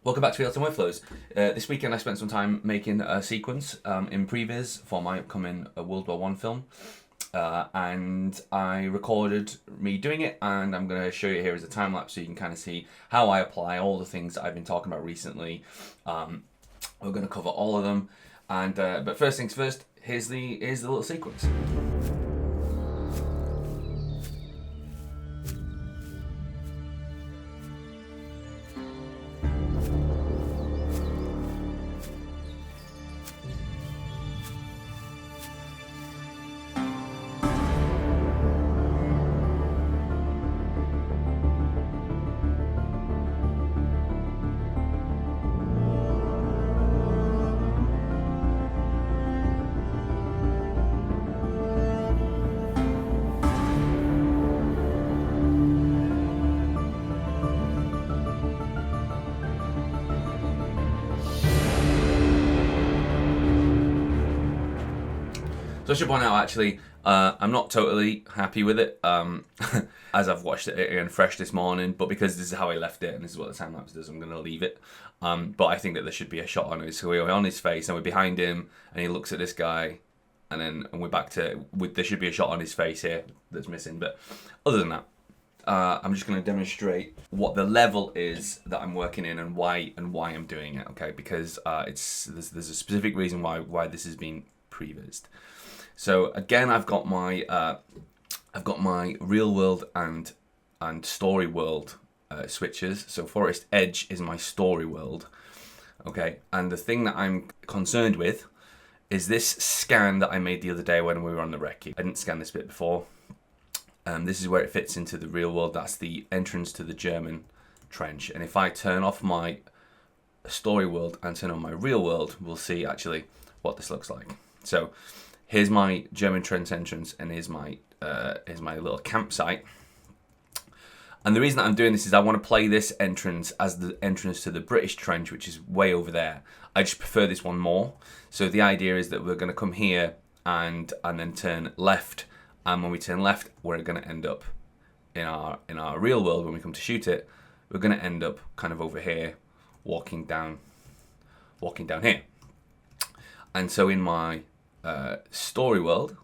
Welcome back to Real Time Workflows. This weekend I spent some time making a sequence in PREVIS for my upcoming WW1 film. And I recorded me doing it, and I'm going to show you here as a time lapse so you can kind of see how I apply all the things that I've been talking about recently. We're going to cover all of them, and but first things first, here's the little sequence. So I should point out, actually, I'm not totally happy with it, as I've watched it again fresh this morning, but because this is how I left it, and this is what the time lapse does, I'm going to leave it. But I think that there should be a shot on it. So we're on his face, and we're behind him, and he looks at this guy, and we're back to, there should be a shot on his face here that's missing. But other than that, I'm just going to demonstrate what the level is that I'm working in and why I'm doing it, okay? Because there's a specific reason why this has been prevised. So again, I've got my real world and story world switches. So Forest Edge is my story world, okay. And the thing that I'm concerned with is this scan that I made the other day when we were on the recce. I didn't scan this bit before. This is where it fits into the real world. That's the entrance to the German trench. And if I turn off my story world and turn on my real world, we'll see actually what this looks like. So here's my German trench entrance, and here's my little campsite. And the reason that I'm doing this is I want to play this entrance as the entrance to the British trench, which is way over there. I just prefer this one more. So the idea is that we're going to come here and then turn left. And when we turn left, we're going to end up in our real world. When we come to shoot it, we're going to end up kind of over here, walking down here. And so in my story world,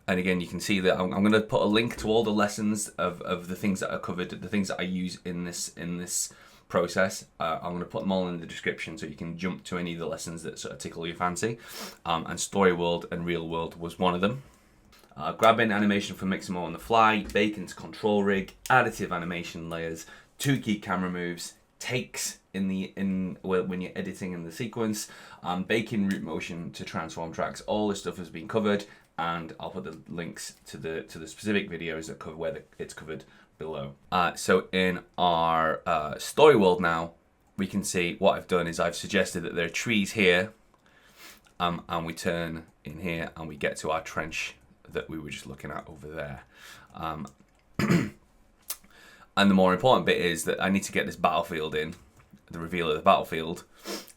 and again you can see that I'm going to put a link to all the lessons of the things that are covered, the things that I use in this process. I'm going to put them all in the description so you can jump to any of the lessons that sort of tickle your fancy. And story world and real world was one of them. Grabbing animation from Mixamo on the fly, Bacon's control rig, additive animation layers, 2 key camera moves, takes when you're editing in the sequence, Bacon root motion to transform tracks. All this stuff has been covered, and I'll put the links to the specific videos that cover where it's covered below. So in our story world now, we can see what I've done is I've suggested that there are trees here, and we turn in here and we get to our trench that we were just looking at over there. And the more important bit is that I need to get this battlefield in, the reveal of the battlefield,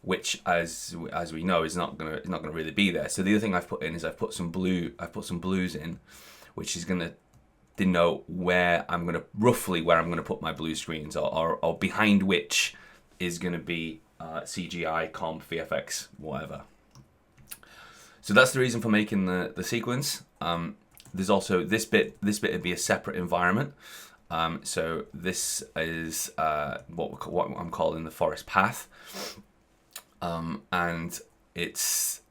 which, as we know, is not gonna really be there. So the other thing I've put in is I've put some blues in, which is gonna denote roughly where I'm gonna put my blue screens, or behind which is gonna be CGI, comp, VFX, whatever. So that's the reason for making the sequence. There's also this bit would be a separate environment. So this is what I'm calling the forest path, and it's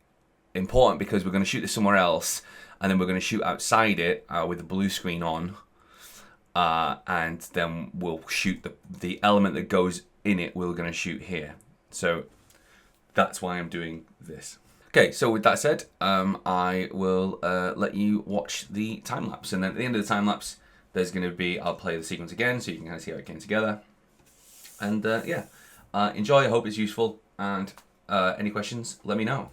important because we're going to shoot this somewhere else, and then we're going to shoot outside it with the blue screen on, and then we'll shoot the element that goes in it. We're going to shoot here, so that's why I'm doing this. Okay, so with that said, I will let you watch the time lapse, and then at the end of the time lapse, there's going to be, I'll play the sequence again so you can kind of see how it came together. And yeah, enjoy, I hope it's useful, and any questions, let me know.